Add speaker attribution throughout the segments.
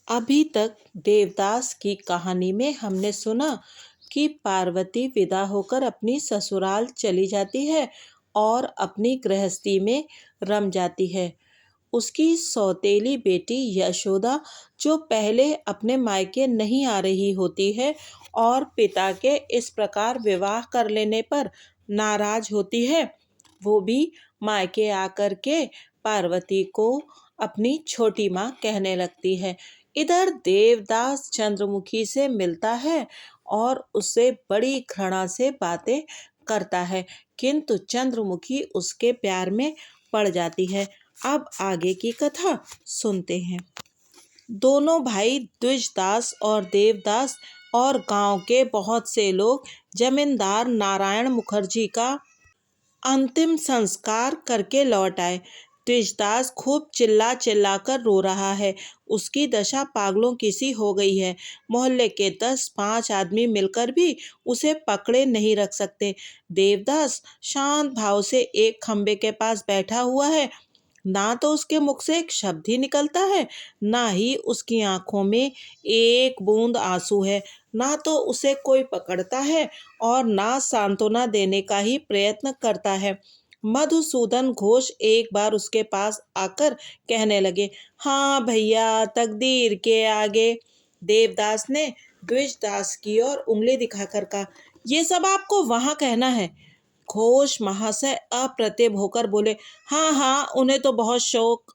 Speaker 1: अभी तक देवदास की कहानी में हमने सुना कि पार्वती विदा होकर अपनी ससुराल चली जाती है और अपनी गृहस्थी में रम जाती है। उसकी सौतेली बेटी यशोदा, जो पहले अपने मायके नहीं आ रही होती है और पिता के इस प्रकार विवाह कर लेने पर नाराज होती है, वो भी मायके आकर के पार्वती को अपनी छोटी माँ कहने लगती है। इधर देवदास चंद्रमुखी से मिलता है और उससे बड़ी घृणा से बातें करता है, किंतु चंद्रमुखी उसके प्यार में पड़ जाती है। अब आगे की कथा सुनते हैं। दोनों भाई द्विजदास और देवदास और गांव के बहुत से लोग जमींदार नारायण मुखर्जी का अंतिम संस्कार करके लौट आए। द्विजदास खूब चिल्ला चिल्ला कर रो रहा है। उसकी दशा पागलों की सी हो गई है। मोहल्ले के 10-5 आदमी मिलकर भी उसे पकड़े नहीं रख सकते। देवदास शांत भाव से एक खंबे के पास बैठा हुआ है। ना तो उसके मुख से एक शब्द ही निकलता है, ना ही उसकी आंखों में एक बूंद आंसू है। ना तो उसे कोई पकड़ता है और ना सांत्वना देने का ही प्रयत्न करता है। मधुसूदन घोष एक बार उसके पास आकर कहने लगे, हाँ भैया, तकदीर के आगे। देवदास ने द्विजदास की ओर उंगली दिखाकर कहा, ये सब आपको वहां कहना है। घोष महाशय अप्रतिभ होकर बोले, हाँ हाँ, उन्हें तो बहुत शौक।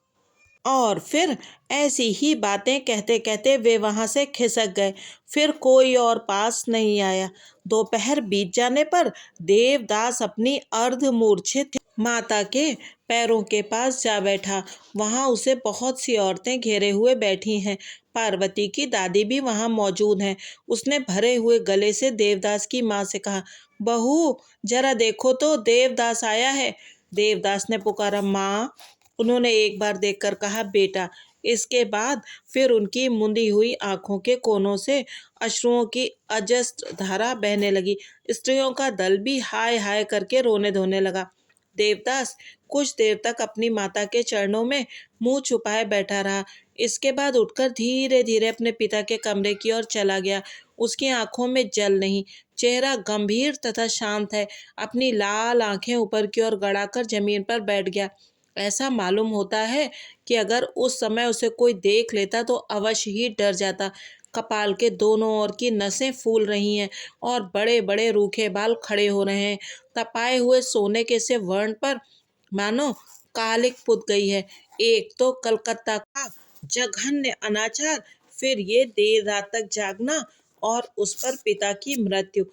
Speaker 1: और फिर ऐसी ही बातें कहते कहते वे वहां से खिसक गए। फिर कोई और पास नहीं आया। दोपहर बीत जाने पर देवदास अपनी अर्धमूर्छित माता के पैरों के पास जा बैठा। वहां उसे बहुत सी औरतें घेरे हुए बैठी हैं। पार्वती की दादी भी वहां मौजूद हैं। उसने भरे हुए गले से देवदास की माँ से कहा, बहू, जरा देखो तो, देवदास आया है। देवदास ने पुकारा, माँ। उन्होंने एक बार देखकर कहा, बेटा। इसके बाद फिर उनकी मुंदी हुई आंखों के कोनों से अश्रुओं की अजस्र धारा बहने लगी। स्त्रियों का दल भी हाय हाय करके रोने धोने लगा। देवदास कुछ देर तक अपनी माता के चरणों में मुंह छुपाए बैठा रहा। इसके बाद उठकर धीरे धीरे अपने पिता के कमरे की ओर चला गया। उसकी आंखों में जल नहीं, चेहरा गंभीर तथा शांत है। अपनी लाल आंखें ऊपर की ओर गड़ाकर जमीन पर बैठ गया। ऐसा मालूम होता है कि अगर उस समय उसे कोई देख लेता तो अवश्य ही डर जाता। कपाल के दोनों ओर की नसें फूल रही हैं और बड़े बड़े रूखे बाल खड़े हो रहे हैं। तपाए हुए सोने के से वर्ण पर मानो कालिक पुत गई है। एक तो कलकत्ता का जघन्य अनाचार, फिर ये देर रात तक जागना और उस पर पिता की मृत्यु।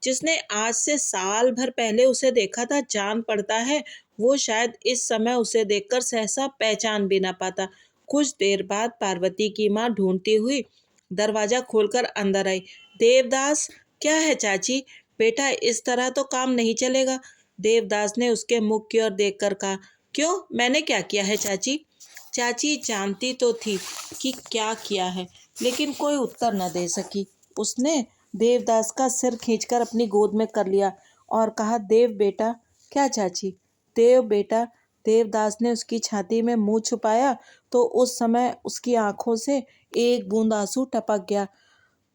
Speaker 1: जिसने आज से साल भर पहले उसे देखा था, जान पड़ता है वो शायद इस समय उसे देखकर सहसा पहचान भी ना पाता। कुछ देर बाद पार्वती की माँ ढूंढती हुई दरवाजा खोलकर अंदर आई। देवदास, क्या है चाची? बेटा, इस तरह तो काम नहीं चलेगा। देवदास ने उसके मुख की ओर देखकर कहा, क्यों, मैंने क्या किया है चाची? चाची जानती तो थी कि क्या किया है, लेकिन कोई उत्तर न दे सकी। उसने देवदास का सिर खींचकर अपनी गोद में कर लिया और कहा, देव बेटा। क्या चाची? देव बेटा। देवदास ने उसकी छाती में मुंह छुपाया तो उस समय उसकी आंखों से एक बूंद आंसू टपक गया।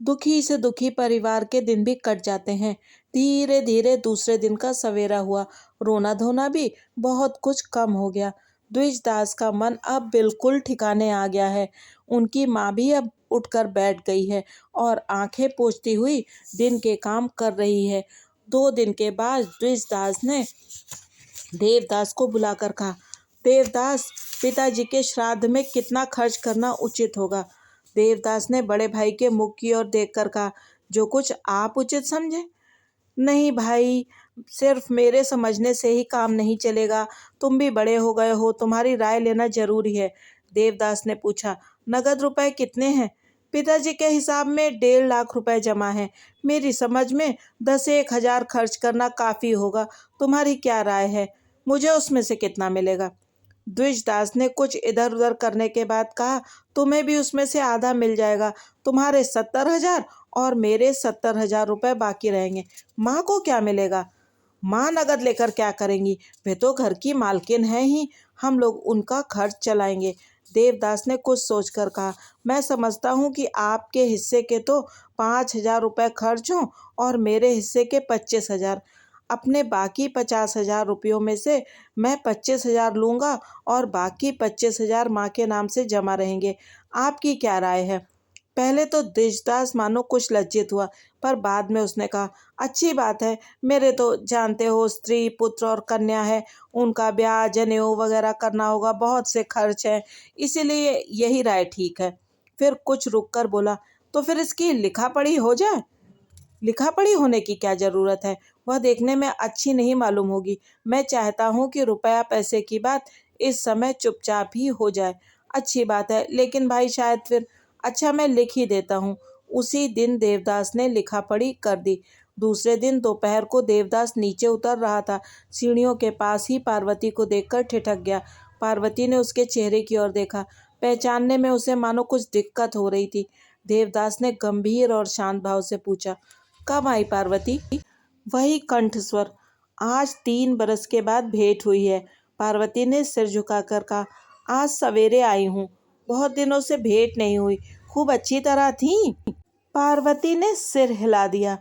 Speaker 1: दुखी से दुखी परिवार के दिन भी कट जाते हैं। धीरे धीरे दूसरे दिन का सवेरा हुआ। रोना धोना भी बहुत कुछ कम हो गया। द्विजदास का मन अब बिल्कुल ठिकाने आ गया है। उनकी माँ भी अब उठकर बैठ गई है और आंखें पोंछती हुई दिन के काम कर रही है। 2 दिन के बाद द्विजदास ने देवदास को बुलाकर कहा, देवदास, पिताजी के श्राद्ध में कितना खर्च करना उचित होगा? देवदास ने बड़े भाई के मुख की ओर देखकर कहा, जो कुछ आप उचित समझे। नहीं भाई, सिर्फ मेरे समझने से ही काम नहीं चलेगा। तुम भी बड़े हो गए हो, तुम्हारी राय लेना जरूरी है। देवदास ने पूछा, नगद रुपए कितने हैं? पिताजी के हिसाब में 1.5 लाख रुपए जमा है। मेरी समझ में 10-1 हजार खर्च करना काफी होगा। तुम्हारी क्या राय है? मुझे उसमें से कितना मिलेगा? द्विजदास ने कुछ इधर उधर करने के बाद कहा, तुम्हें भी उसमें से आधा मिल जाएगा। तुम्हारे 70 हजार और मेरे 70 हजार रुपये बाकी रहेंगे। माँ को क्या मिलेगा? माँ नगद लेकर क्या करेंगी? वे तो घर की मालकिन है ही, हम लोग उनका खर्च चलाएंगे। देवदास ने कुछ सोचकर कहा, मैं समझता हूँ कि आपके हिस्से के तो 5,000 रुपये खर्च हों और मेरे हिस्से के 25,000। अपने बाकी 50,000 रुपयों में से मैं 25,000 लूँगा और बाकी 25,000 माँ के नाम से जमा रहेंगे। आपकी क्या राय है? पहले तो देवदास मानो कुछ लज्जित हुआ, पर बाद में उसने कहा, अच्छी बात है। मेरे तो जानते हो स्त्री पुत्र और कन्या है, उनका ब्याह जनेऊ वगैरह करना होगा, बहुत से खर्च हैं, इसीलिए यही राय ठीक है। फिर कुछ रुक कर बोला, तो फिर इसकी लिखा पढ़ी हो जाए। लिखा पढ़ी होने की क्या ज़रूरत है? वह देखने में अच्छी नहीं मालूम होगी। मैं चाहता हूँ कि रुपया पैसे की बात इस समय चुपचाप ही हो जाए। अच्छी बात है, लेकिन भाई शायद फिर। अच्छा, मैं लिख ही देता हूँ। उसी दिन देवदास ने लिखा पढ़ी कर दी। दूसरे दिन दोपहर को देवदास नीचे उतर रहा था। सीढ़ियों के पास ही पार्वती को देखकर ठिठक गया। पार्वती ने उसके चेहरे की ओर देखा। पहचानने में उसे मानो कुछ दिक्कत हो रही थी। देवदास ने गंभीर और शांत भाव से पूछा, कब आई पार्वती? वही कंठस्वर, आज 3 बरस के बाद भेंट हुई है। पार्वती ने सिर झुकाकर कहा, आज सवेरे आई हूँ। बहुत दिनों से भेंट नहीं हुई। खूब अच्छी तरह थी? पार्वती ने सिर हिला दिया।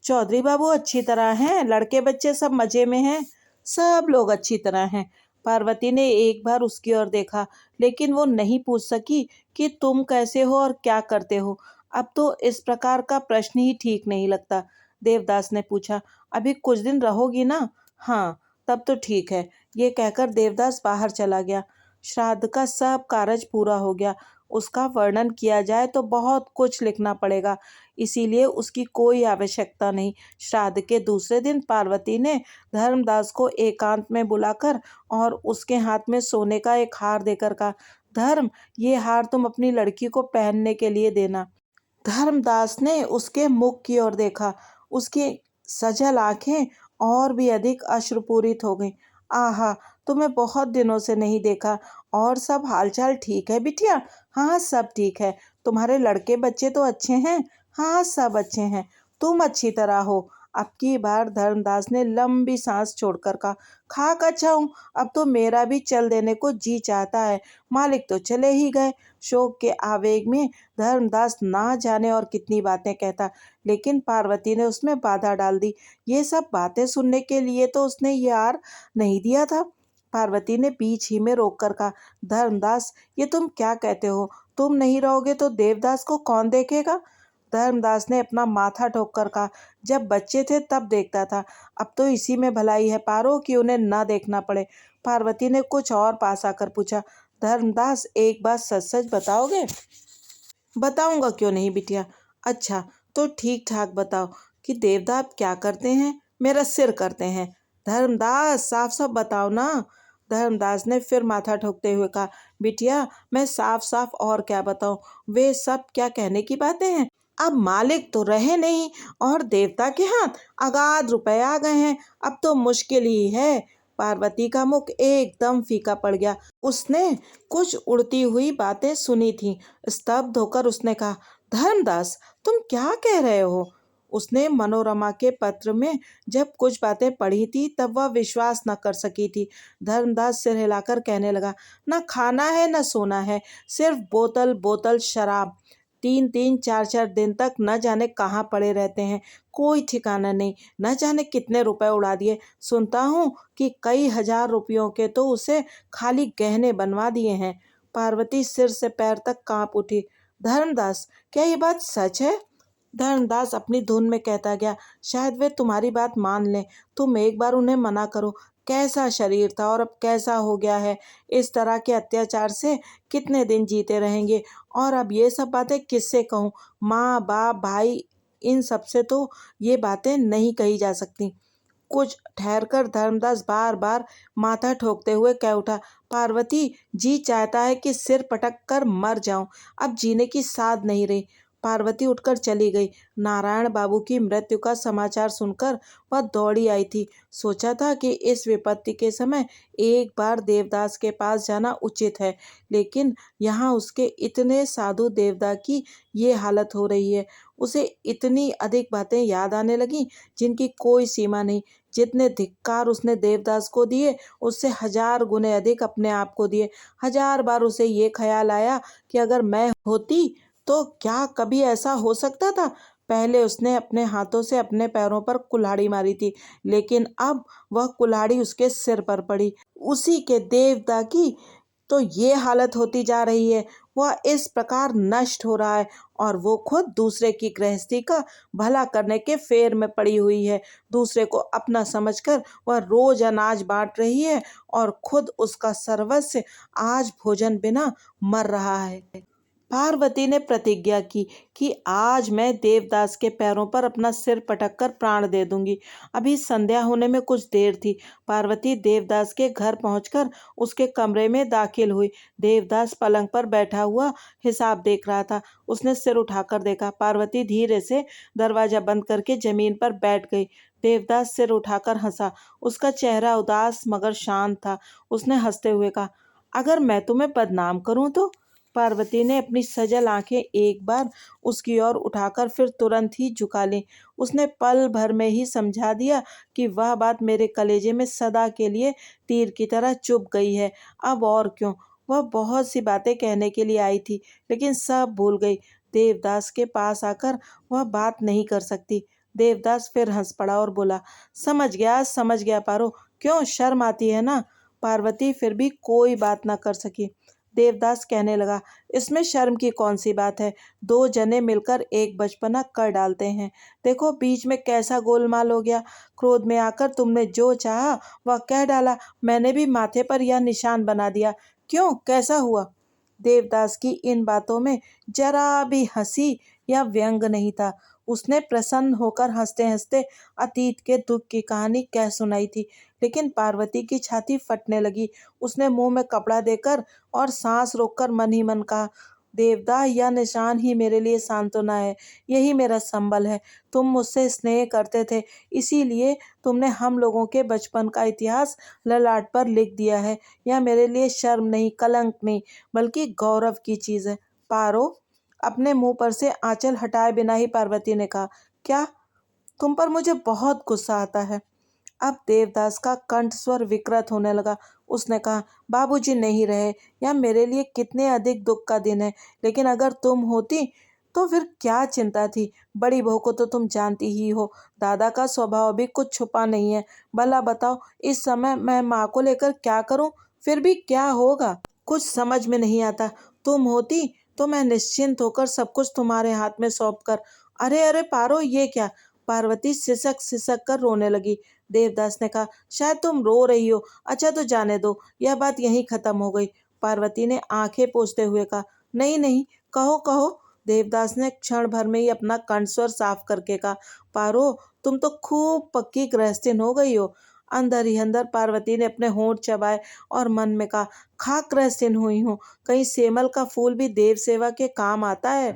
Speaker 1: चौधरी बाबू अच्छी तरह हैं, लड़के बच्चे सब मजे में हैं। सब लोग अच्छी तरह हैं। पार्वती ने एक बार उसकी ओर देखा, लेकिन वो नहीं पूछ सकी कि तुम कैसे हो और क्या करते हो। अब तो इस प्रकार का प्रश्न ही ठीक नहीं लगता। देवदास ने पूछा, अभी कुछ दिन रहोगी ना? हाँ, तब तो ठीक है। ये कहकर देवदास बाहर चला गया। श्राद्ध का सब कार्य पूरा हो गया। उसका वर्णन किया जाए तो बहुत कुछ लिखना पड़ेगा, इसीलिए उसकी कोई आवश्यकता नहीं। श्राद्ध के दूसरे दिन पार्वती ने धर्मदास को एकांत में बुलाकर और उसके हाथ में सोने का एक हार देकर कहा, धर्म, ये हार तुम अपनी लड़की को पहनने के लिए देना। धर्मदास ने उसके मुख की ओर देखा। उसकी सजल आंखें और भी अधिक अश्रुपूरित हो गईं। आहा, तुम्हें बहुत दिनों से नहीं देखा। और सब हालचाल ठीक है बिटिया? हाँ, सब ठीक है। तुम्हारे लड़के बच्चे तो अच्छे हैं? हाँ, सब अच्छे हैं। तुम अच्छी तरह हो? अब की बार धर्मदास ने लंबी सांस छोड़कर कहा, खाक अच्छा हूँ। अब तो मेरा भी चल देने को जी चाहता है। मालिक तो चले ही गए। शोक के आवेग में धर्मदास ना जाने और कितनी बातें कहता, लेकिन पार्वती ने उसमें बाधा डाल दी। ये सब बातें सुनने के लिए तो उसने यार नहीं दिया था। पार्वती ने बीच ही में रोककर कहा, धर्मदास, ये तुम क्या कहते हो? तुम नहीं रहोगे तो देवदास को कौन देखेगा? धर्मदास ने अपना माथा ठोककर कहा, जब बच्चे थे तब देखता था। अब तो इसी में भलाई है पारो कि उन्हें न देखना पड़े। पार्वती ने कुछ और पास आकर पूछा, धर्मदास, एक बात सच सच बताओगे? बताऊंगा, क्यों नहीं बिटिया। अच्छा, तो ठीक ठाक बताओ कि देवदास क्या करते हैं? मेरा सिर करते हैं। धर्मदास, साफ साफ बताओ ना। धर्मदास ने फिर माथा ठोकते हुए कहा, बिटिया, मैं साफ साफ और क्या बताऊं? वे सब क्या कहने की बातें हैं। अब मालिक तो रहे नहीं और देवता के हाथ अगाध रुपए आ गए हैं। अब तो मुश्किल ही है। पार्वती का मुख एकदम फीका पड़ गया। उसने कुछ उड़ती हुई बातें सुनी थीं। स्तब्ध होकर उसने कहा, धर्मदास, तुम क्या कह रहे हो? उसने मनोरमा के पत्र में जब कुछ बातें पढ़ी थी तब वह विश्वास न कर सकी थी। धर्मदास सिर हिलाकर कहने लगा, न खाना है न सोना है, सिर्फ बोतल बोतल शराब। 3-3 4-4 दिन तक न जाने कहाँ पड़े रहते हैं, कोई ठिकाना नहीं। न जाने कितने रुपए उड़ा दिए। सुनता हूँ कि कई हजार रुपयों के तो उसे खाली गहने बनवा दिए हैं। पार्वती सिर से पैर तक कांप उठी। धर्मदास, क्या ये बात सच है? धर्मदास अपनी धुन में कहता गया, शायद वे तुम्हारी बात मान लें। तुम एक बार उन्हें मना करो। कैसा शरीर था और अब कैसा हो गया है। इस तरह के अत्याचार से कितने दिन जीते रहेंगे। और अब ये सब बातें किससे कहूँ? माँ बाप भाई, इन सब से तो ये बातें नहीं कही जा सकती। कुछ ठहरकर धर्मदास बार बार माथा ठोकते हुए कह उठा, पार्वती, जी चाहता है कि सिर पटक कर मर जाऊं। अब जीने की साध नहीं रही। पार्वती उठकर चली गई। नारायण बाबू की मृत्यु का समाचार सुनकर वह दौड़ी आई थी। सोचा था कि इस विपत्ति के समय एक बार देवदास के पास जाना उचित है, लेकिन यहाँ उसके इतने साधु देवदा की ये हालत हो रही है। उसे इतनी अधिक बातें याद आने लगी जिनकी कोई सीमा नहीं। जितने धिक्कार उसने देवदास को दिए उससे 1000 गुने अधिक अपने आप को दिए। 1000 बार उसे ये ख्याल आया कि अगर मैं होती तो क्या कभी ऐसा हो सकता था। पहले उसने अपने हाथों से अपने पैरों पर कुल्हाड़ी मारी थी, लेकिन अब वह कुल्हाड़ी उसके सिर पर पड़ी। उसी के देवता की तो ये हालत होती जा रही है। वह इस प्रकार नष्ट हो रहा है और वो खुद दूसरे की गृहस्थी का भला करने के फेर में पड़ी हुई है। दूसरे को अपना समझकर वह रोज अनाज बांट रही है और खुद उसका सर्वस्व आज भोजन बिना मर रहा है। पार्वती ने प्रतिज्ञा की कि आज मैं देवदास के पैरों पर अपना सिर पटक कर प्राण दे दूंगी। अभी संध्या होने में कुछ देर थी। पार्वती देवदास के घर पहुंचकर उसके कमरे में दाखिल हुई। देवदास पलंग पर बैठा हुआ हिसाब देख रहा था। उसने सिर उठाकर देखा। पार्वती धीरे से दरवाजा बंद करके जमीन पर बैठ गई। देवदास सिर उठाकर हंसा। उसका चेहरा उदास मगर शांत था। उसने हंसते हुए कहा, अगर मैं तुम्हें बदनाम करूं तो? पार्वती ने अपनी सजल आंखें एक बार उसकी ओर उठाकर फिर तुरंत ही झुका लीं। उसने पल भर में ही समझा दिया कि वह बात मेरे कलेजे में सदा के लिए तीर की तरह चुभ गई है। अब और क्यों? वह बहुत सी बातें कहने के लिए आई थी, लेकिन सब भूल गई। देवदास के पास आकर वह बात नहीं कर सकती। देवदास फिर हंस पड़ा और बोला, समझ गया पारो। क्यों शर्म आती है ना? पार्वती फिर भी कोई बात न कर सकी। देवदास कहने लगा, इसमें शर्म की कौन सी बात है? दो जने मिलकर एक बचपना कर डालते हैं। देखो बीच में कैसा गोलमाल हो गया। क्रोध में आकर तुमने जो चाहा वह कह डाला। मैंने भी माथे पर यह निशान बना दिया। क्यों, कैसा हुआ? देवदास की इन बातों में जरा भी हंसी या व्यंग नहीं था। उसने प्रसन्न होकर हंसते हंसते अतीत के दुख की कहानी कह सुनाई थी, लेकिन पार्वती की छाती फटने लगी। उसने मुंह में कपड़ा देकर और सांस रोककर मन ही मन कहा, देवदा, यह निशान ही मेरे लिए सांत्वना है। यही मेरा संबल है। तुम मुझसे स्नेह करते थे, इसीलिए तुमने हम लोगों के बचपन का इतिहास ललाट पर लिख दिया है। यह मेरे लिए शर्म नहीं, कलंक नहीं, बल्कि गौरव की चीज है। पारो, अपने मुंह पर से आंचल हटाए बिना ही पार्वती ने कहा, क्या? तुम पर मुझे बहुत गुस्सा आता है। अब देवदास का कंठ स्वर विकृत होने लगा। उसने कहा, बाबूजी नहीं रहे, यह मेरे लिए कितने अधिक दुख का दिन है। लेकिन अगर तुम होती तो फिर क्या चिंता थी? बड़ी बहू को तो तुम जानती ही हो। दादा का स्वभाव भी कुछ छुपा नहीं है। भला बताओ, इस समय मैं माँ को लेकर क्या करूं? फिर भी क्या होगा, कुछ समझ में नहीं आता। तुम होती तो मैं निश्चिंत होकर सब कुछ तुम्हारे हाथ में सौंप कर। अरे अरे पारो, ये क्या? पार्वती सिसक सिसक कर रोने लगी। देवदास ने कहा, शायद तुम रो रही हो। अच्छा तो जाने दो, यह बात यहीं खत्म हो गई। पार्वती ने आंखें पोंछते हुए कहा, नहीं नहीं, कहो कहो। देवदास ने क्षण भर में ही अपना कंठस्वर साफ करके कहा, पारो, तुम तो खूब पक्की गृहस्थिन हो गई हो। अंदर ही अंदर पार्वती ने अपने होंठ चबाए और मन में कहा, खाक गृहस्थिन हुई हूँ। कहीं सेमल का फूल भी देव सेवा के काम आता है।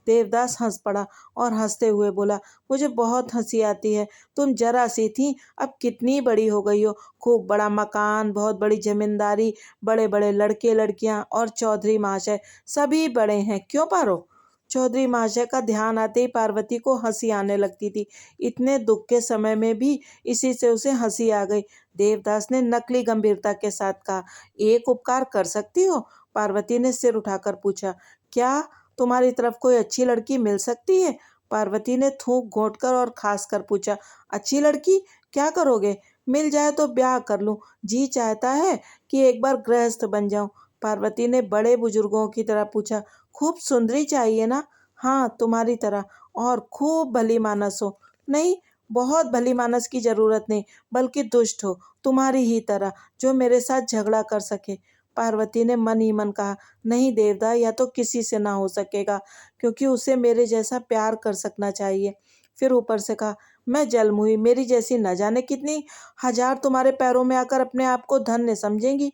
Speaker 1: देवदास हंस पड़ा और हंसते हुए बोला, मुझे बहुत हंसी आती है। तुम जरा सी थी, अब कितनी बड़ी हो गई हो। खूब बड़ा मकान, बहुत बड़ी जमींदारी, बड़े बड़े लड़के लड़कियां और चौधरी महाशय सभी बड़े हैं। क्यों पारो? चौधरी महाशय का ध्यान आते ही पार्वती को हंसी आने लगती थी। इतने दुख के समय में भी इसी से उसे हंसी आ गई। देवदास ने नकली गंभीरता के साथ कहा, एक उपकार कर सकती हो? पार्वती ने सिर उठाकर पूछा, क्या तुम्हारी तरफ कोई अच्छी लड़की मिल सकती है? पार्वती ने थूक घोंटकर और खासकर पूछा, अच्छी लड़की? क्या करोगे? मिल जाए तो ब्याह कर लूं। जी चाहता है कि एक बार गृहस्थ बन जाऊं। पार्वती ने बड़े बुजुर्गों की तरह पूछा, खूब सुंदरी चाहिए ना? हाँ, तुम्हारी तरह, और खूब भली मानस हो। नहीं, बहुत भली मानस की जरूरत नहीं, बल्कि दुष्ट हो, तुम्हारी ही तरह, जो मेरे साथ झगड़ा कर सके। पार्वती ने मन ही मन कहा, नहीं देवदा, यह तो किसी से ना हो सकेगा, क्योंकि उसे मेरे जैसा प्यार कर सकना चाहिए। फिर ऊपर से कहा, मैं जलमुई, मेरी जैसी न जाने कितनी 1000 तुम्हारे पैरों में आकर अपने आप को धन्य समझेंगी।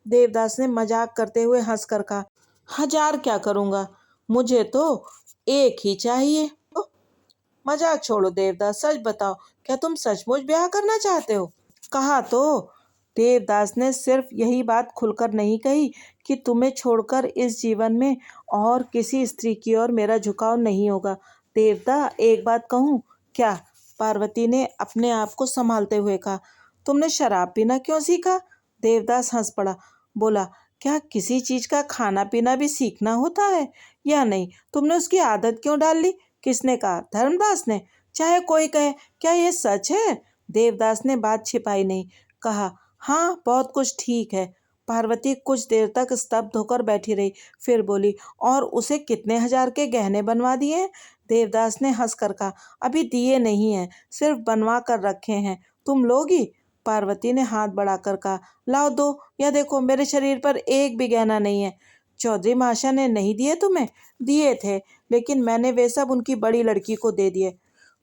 Speaker 1: देवदास ने मजाक करते हुए हंसकर कहा, 1000 क्या करूंगा, मुझे तो एक ही चाहिए। मजाक छोड़ो देवदास, सच बताओ, क्या तुम सचमुच ब्याह करना चाहते हो? कहा तो। देवदास ने सिर्फ यही बात खुलकर नहीं कही कि तुम्हें छोड़कर इस जीवन में और किसी स्त्री की ओर मेरा झुकाव नहीं होगा। देवदा, एक बात कहूँ क्या? पार्वती ने अपने आप को संभालते हुए कहा। तुमने शराब पीना क्यों सीखा? देवदास हंस पड़ा, बोला, क्या किसी चीज का खाना पीना भी सीखना होता है या नहीं? तुमने उसकी आदत क्यों डाल ली? किसने कहा? धर्मदास ने। चाहे कोई कहे, क्या ये सच है? देवदास ने बात छिपाई नहीं, कहा, हाँ, बहुत कुछ ठीक है। पार्वती कुछ देर तक स्तब्ध होकर बैठी रही, फिर बोली, और उसे कितने हजार के गहने बनवा दिए हैं? देवदास ने हंसकर कहा, अभी दिए नहीं हैं, सिर्फ बनवा कर रखे हैं। तुम लोगी? पार्वती ने हाथ बढ़ाकर कहा, लाओ दो, या देखो मेरे शरीर पर एक भी गहना नहीं है। चौधरी महाशय ने नहीं दिए तुम्हें? दिए थे, लेकिन मैंने वे सब उनकी बड़ी लड़की को दे दिए।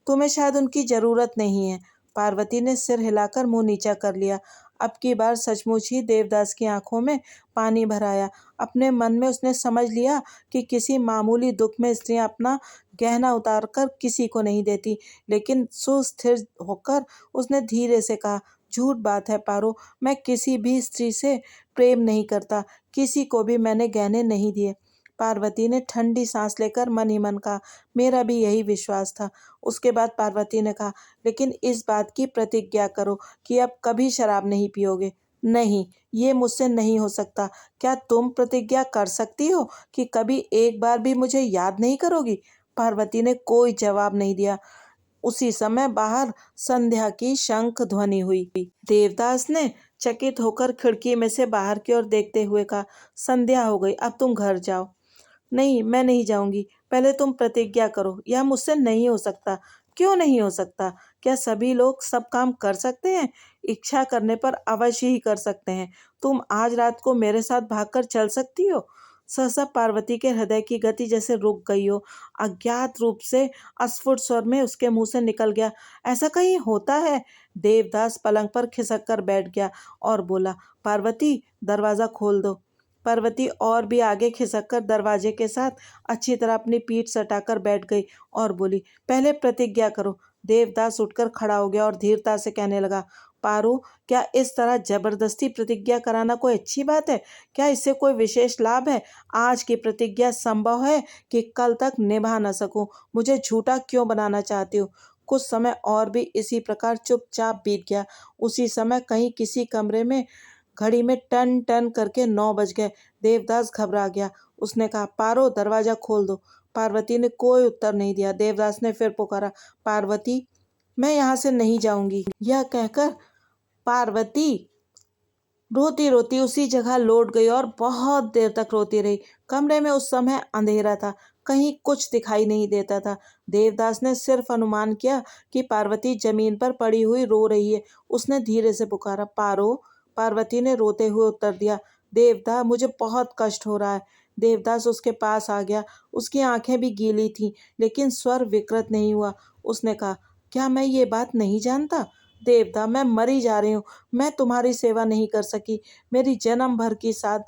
Speaker 1: तुम्हें शायद उनकी जरूरत नहीं है। पार्वती ने सिर हिलाकर मुंह नीचा कर लिया। अब की बार सचमुच ही देवदास की आंखों में पानी भर आया। अपने मन में उसने समझ लिया कि किसी मामूली दुख में स्त्रियां अपना गहना उतारकर किसी को नहीं देती, लेकिन सुस्थिर होकर उसने धीरे से कहा, झूठ बात है पारो, मैं किसी भी स्त्री से प्रेम नहीं करता, किसी को भी मैंने गहने नहीं दिए। पार्वती ने ठंडी सांस लेकर मन ही मन कहा, मेरा भी यही विश्वास था। उसके बाद पार्वती ने कहा, लेकिन इस बात की प्रतिज्ञा करो कि अब कभी शराब नहीं पियोगे। नहीं, ये मुझसे नहीं हो सकता। क्या तुम प्रतिज्ञा कर सकती हो कि कभी एक बार भी मुझे याद नहीं करोगी? पार्वती ने कोई जवाब नहीं दिया। उसी समय बाहर संध्या की शंख ध्वनि हुई। देवदास ने चकित होकर खिड़की में से बाहर की ओर देखते हुए कहा, संध्या हो गई, अब तुम घर जाओ। नहीं, मैं नहीं जाऊंगी। पहले तुम प्रतिज्ञा करो। यह मुझसे नहीं हो सकता। क्यों नहीं हो सकता? क्या सभी लोग सब काम कर सकते हैं? इच्छा करने पर अवश्य ही कर सकते हैं। तुम आज रात को मेरे साथ भागकर चल सकती हो? सहसा पार्वती के हृदय की गति जैसे रुक गई हो। अज्ञात रूप से अस्फुट स्वर में उसके मुंह से निकल गया, ऐसा कहीं होता है? देवदास पलंग पर खिसक कर बैठ गया और बोला, पार्वती, दरवाजा खोल दो। पार्वती और भी आगे खिसककर दरवाजे के साथ अच्छी तरह अपनी पीठ सटाकर बैठ गई और बोली, पहले प्रतिज्ञा करो। देवदास उठकर खड़ा हो गया और धीरता से कहने लगा, पारो, क्या इस तरह जबरदस्ती प्रतिज्ञा कराना कोई अच्छी बात है? क्या इससे कोई विशेष लाभ है? आज की प्रतिज्ञा संभव है कि कल तक निभा न सकूं। मुझे झूठा क्यों बनाना चाहती हो? कुछ समय और भी इसी प्रकार चुपचाप बीत गया। उसी समय कहीं किसी कमरे में घड़ी में टन टन करके 9 बज गए। देवदास घबरा गया। उसने कहा, पारो, दरवाजा खोल दो। पार्वती ने कोई उत्तर नहीं दिया। देवदास ने फिर पुकारा, पार्वती, मैं यहाँ से नहीं जाऊंगी। यह कहकर पार्वती रोती रोती उसी जगह लौट गई और बहुत देर तक रोती रही। कमरे में उस समय अंधेरा था, कहीं कुछ दिखाई नहीं देता था। देवदास ने सिर्फ अनुमान किया कि पार्वती जमीन पर पड़ी हुई रो रही है। उसने धीरे से पुकारा, पारो। पार्वती ने रोते हुए उत्तर दिया, देवदा, मुझे बहुत कष्ट हो रहा है। देवदास उसके पास आ गया। उसकी आंखें भी गीली थीं, लेकिन स्वर विकृत नहीं हुआ। उसने कहा, क्या मैं ये बात नहीं जानता? देवदा, मैं मरी जा रही हूँ। मैं तुम्हारी सेवा नहीं कर सकी। मेरी जन्म भर की साथ।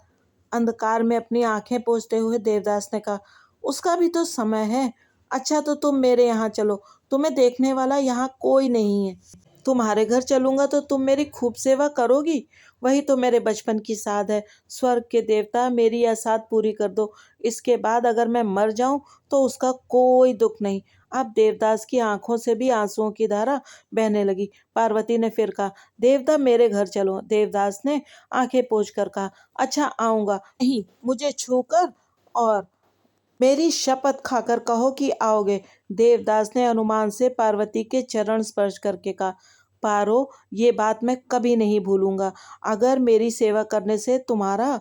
Speaker 1: अंधकार में अपनी आंखें पोंछते हुए देवदास ने कहा, उसका भी तो समय है। अच्छा, तो तुम मेरे यहाँ चलो। तुम्हें देखने वाला यहाँ कोई नहीं है। तुम्हारे घर चलूंगा तो तुम मेरी खूब सेवा करोगी। वही तो मेरे बचपन की साध है। स्वर्ग के देवता, मेरी यह साध पूरी कर दो। इसके बाद अगर मैं मर जाऊं तो उसका कोई दुख नहीं। अब देवदास की आंखों से भी आंसुओं की धारा बहने लगी। पार्वती ने फिर कहा, देवता, मेरे घर चलो। देवदास ने आंखें पोंछ कर कहा, अच्छा, आऊंगा। नहीं, मुझे छूकर और मेरी शपथ खाकर कहो कि आओगे। देवदास ने अनुमान से पार्वती के चरण स्पर्श करके कहा, पारो, ये बात मैं कभी नहीं भूलूंगा। अगर मेरी सेवा करने से तुम्हारा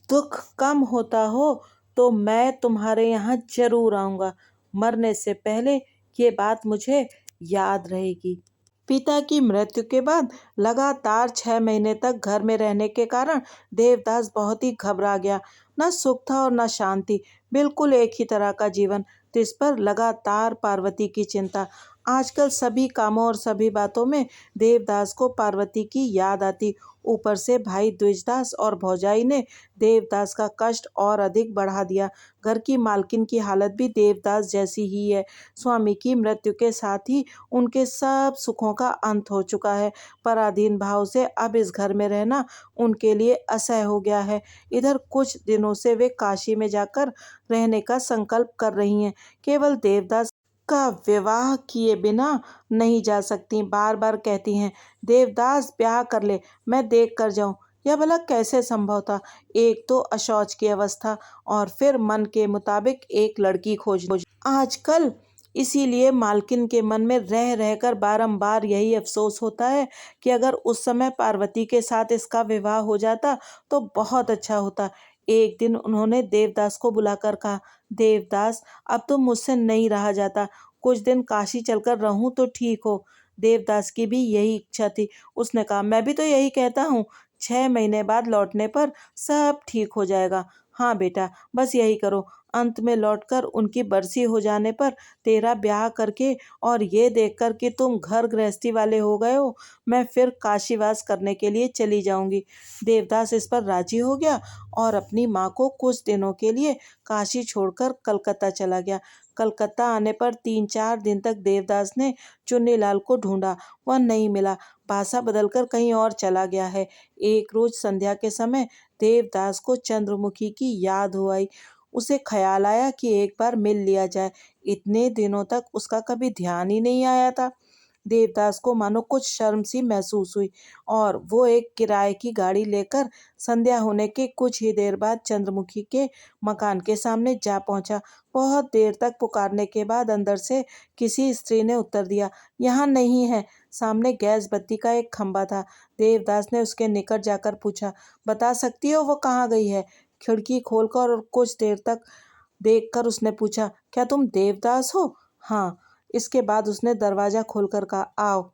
Speaker 1: दुख कम होता हो तो मैं तुम्हारे यहाँ जरूर आऊंगा। मरने से पहले ये बात मुझे याद रहेगी। पिता की मृत्यु के बाद लगातार 6 महीने तक घर में रहने के कारण देवदास बहुत ही घबरा गया। न सुख था और न शांति, बिल्कुल एक ही तरह का जीवन, जिस पर लगातार पार्वती की चिंता। आजकल सभी कामों और सभी बातों में देवदास को पार्वती की याद आती। ऊपर से भाई द्विजदास और भौजाई ने देवदास का कष्ट और अधिक बढ़ा दिया। घर की मालकिन की हालत भी देवदास जैसी ही है। स्वामी की मृत्यु के साथ ही उनके सब सुखों का अंत हो चुका है। पराधीन भाव से अब इस घर में रहना उनके लिए असह्य हो गया है। इधर कुछ दिनों से वे काशी में जाकर रहने का संकल्प कर रही हैं। केवल देवदास का विवाह किए बिना नहीं जा सकती। बार बार कहती हैं, देवदास ब्याह कर ले, मैं देख कर जाऊं। यह भला कैसे संभव था? एक तो अशौच की अवस्था और फिर मन के मुताबिक एक लड़की खोज आजकल। इसीलिए मालकिन के मन में रह रहकर बारंबार यही अफसोस होता है कि अगर उस समय पार्वती के साथ इसका विवाह हो जाता तो बहुत अच्छा होता। एक दिन उन्होंने देवदास को बुलाकर कहा, देवदास, अब तो मुझसे नहीं रहा जाता, कुछ दिन काशी चलकर रहूं तो ठीक हो। देवदास की भी यही इच्छा थी। उसने कहा, मैं भी तो यही कहता हूँ, 6 महीने बाद लौटने पर सब ठीक हो जाएगा। हाँ बेटा, बस यही करो। अंत में लौटकर उनकी बरसी हो जाने पर तेरा ब्याह करके और ये देखकर कि तुम घर गृहस्थी वाले हो गए हो, मैं फिर काशीवास करने के लिए चली जाऊंगी। देवदास इस पर राजी हो गया और अपनी माँ को कुछ दिनों के लिए काशी छोड़कर कलकत्ता चला गया। कलकत्ता आने पर 3-4 दिन तक देवदास ने चुन्नीलाल को ढूंढा, वह नहीं मिला, भाषा बदलकर कहीं और चला गया है। एक रोज संध्या के समय देवदास को चंद्रमुखी की याद हो आई। उसे ख्याल आया कि एक बार मिल लिया जाए। इतने दिनों तक उसका कभी ध्यान ही नहीं आया था। देवदास को मानो कुछ शर्म सी महसूस हुई और वो एक किराए की गाड़ी लेकर संध्या होने के कुछ ही देर बाद चंद्रमुखी के मकान के सामने जा पहुंचा। बहुत देर तक पुकारने के बाद अंदर से किसी स्त्री ने उत्तर दिया, यहाँ नहीं है। सामने गैस बत्ती का एक खंबा था। देवदास ने उसके निकट जाकर पूछा, बता सकती हो वो कहाँ गई है? खिड़की खोलकर और कुछ देर तक देखकर उसने पूछा, क्या तुम देवदास हो? हाँ। इसके बाद उसने दरवाजा खोलकर कहा, आओ।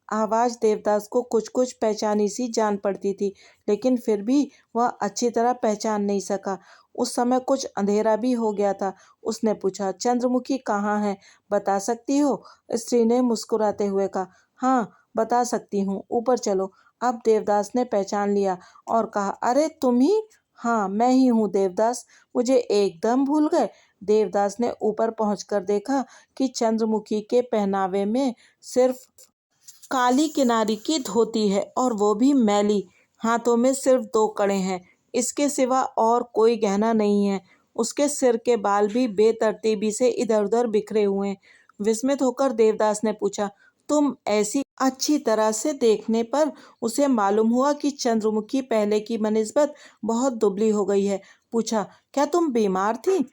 Speaker 1: आवाज देवदास को कुछ कुछ पहचानी सी जान पड़ती थी, लेकिन फिर भी वह अच्छी तरह पहचान नहीं सका। उस समय कुछ अंधेरा भी हो गया था। उसने पूछा, चंद्रमुखी कहाँ है, बता सकती हो? स्त्री ने मुस्कुराते हुए कहा, हाँ बता सकती हूँ, ऊपर चलो। अब देवदास ने पहचान लिया और कहा, अरे तुम ही? हाँ मैं ही हूँ देवदास, मुझे एकदम भूल गए। देवदास ने ऊपर पहुंचकर देखा कि चंद्रमुखी के पहनावे में सिर्फ काली किनारी की धोती है और वो भी मैली। हाथों में सिर्फ 2 कड़े हैं, इसके सिवा और कोई गहना नहीं है। उसके सिर के बाल भी बेतरतीबी से इधर उधर बिखरे हुए हैं। विस्मित होकर देवदास ने पूछा, तुम ऐसी अच्छी तरह से देखने पर उसे मालूम हुआ कि चंद्रमुखी पहले की बनिस्बत बहुत दुबली हो गई है। पूछा, क्या तुम बीमार थी?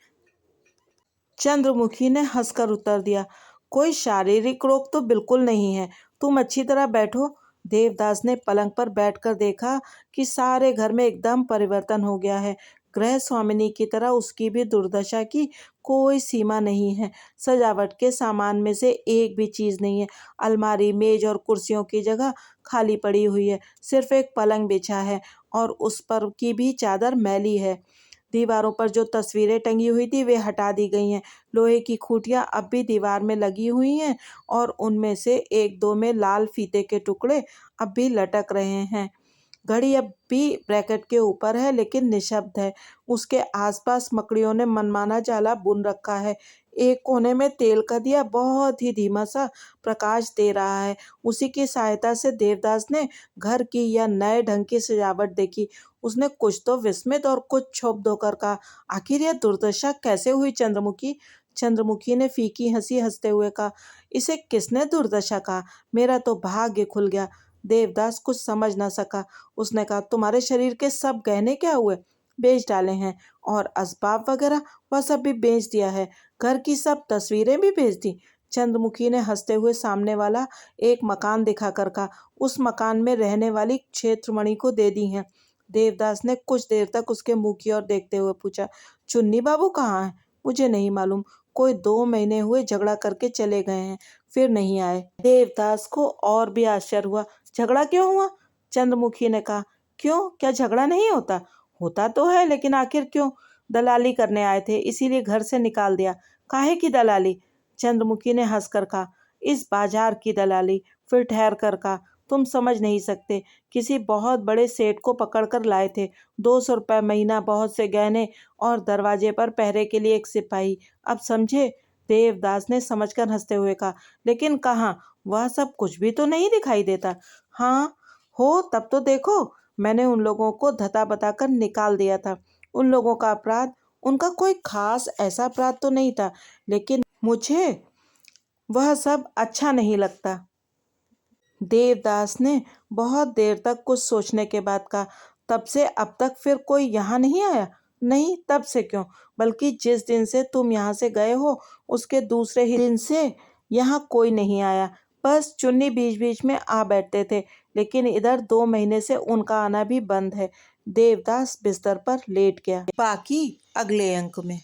Speaker 1: चंद्रमुखी ने हंसकर उत्तर दिया, कोई शारीरिक रोग तो बिल्कुल नहीं है, तुम अच्छी तरह बैठो। देवदास ने पलंग पर बैठकर देखा कि सारे घर में एकदम परिवर्तन हो गया है। गृह स्वामिनी की तरह उसकी भी दुर्दशा की कोई सीमा नहीं है। सजावट के सामान में से एक भी चीज नहीं है। अलमारी, मेज और कुर्सियों की जगह खाली पड़ी हुई है। सिर्फ एक पलंग बिछा है और उस पर की भी चादर मैली है। दीवारों पर जो तस्वीरें टंगी हुई थी वे हटा दी गई हैं। लोहे की खूंटियां अब भी दीवार में लगी हुई हैं और उनमें से एक दो में लाल फीते के टुकड़े अब भी लटक रहे हैं। घड़ी अब भी ब्रैकेट के ऊपर है लेकिन निशब्द है। उसके आसपास मकड़ियों ने मनमाना जाला बुन रखा है। एक कोने में तेल का दिया बहुत ही धीमा सा प्रकाश दे रहा है। उसी की सहायता से देवदास ने घर की यह नए ढंग की सजावट देखी। उसने कुछ तो विस्मित और कुछ क्षुब्ध होकर कहा, आखिर यह दुर्दशा कैसे हुई चंद्रमुखी? चंद्रमुखी ने फीकी हंसी हंसते हुए कहा, इसे किसने दुर्दशा कहा? मेरा तो भाग्य खुल गया। देवदास कुछ समझ न सका। उसने कहा, तुम्हारे शरीर के सब गहने क्या हुए? बेच डाले हैं। और असबाब वगैरह? वह सब भी बेच दिया है। घर की सब तस्वीरें भी बेच दी। चंद्रमुखी ने हंसते हुए सामने वाला एक मकान दिखाकर कहा, उस मकान में रहने वाली क्षेत्रमणि को दे दी हैं। देवदास ने कुछ देर तक उसके मुंह की ओर देखते हुए पूछा, चुन्नी बाबू कहाँ हैं? मुझे नहीं मालूम, कोई 2 महीने हुए झगड़ा करके चले गए हैं, फिर नहीं आए। देवदास को और भी आश्चर्य हुआ। झगड़ा क्यों हुआ? चंद्रमुखी ने कहा, क्यों, क्या झगड़ा नहीं होता? होता तो है, लेकिन आखिर क्यों? दलाली करने आए थे, इसीलिए घर से निकाल दिया। काहे की दलाली? चंद्रमुखी ने हंसकर कहा, इस बाजार की दलाली। फिर ठहर कर कहा, तुम समझ नहीं सकते, किसी बहुत बड़े सेठ को पकड़ कर लाए थे। 200 रुपये महीना, बहुत से गहने और दरवाजे पर पहरे के लिए एक सिपाही। अब समझे? देवदास ने समझकर हंसते हुए कहा, लेकिन कहाँ, वह सब कुछ भी तो नहीं दिखाई देता। हाँ हो तब तो देखो, मैंने उन लोगों को धता बताकर निकाल दिया था। उन लोगों का अपराध, उनका कोई खास ऐसा अपराध तो नहीं था, लेकिन मुझे वह सब अच्छा नहीं लगता। देवदास ने बहुत देर तक कुछ सोचने के बाद कहा, तब से अब तक फिर कोई यहाँ नहीं आया? नहीं, तब से क्यों, बल्कि जिस दिन से तुम यहाँ से गए हो उसके दूसरे ही दिन से यहाँ कोई नहीं आया। बस चुन्नी बीच बीच में आ बैठते थे, लेकिन इधर 2 महीने से उनका आना भी बंद है। देवदास बिस्तर पर लेट गया। बाकी अगले अंक में।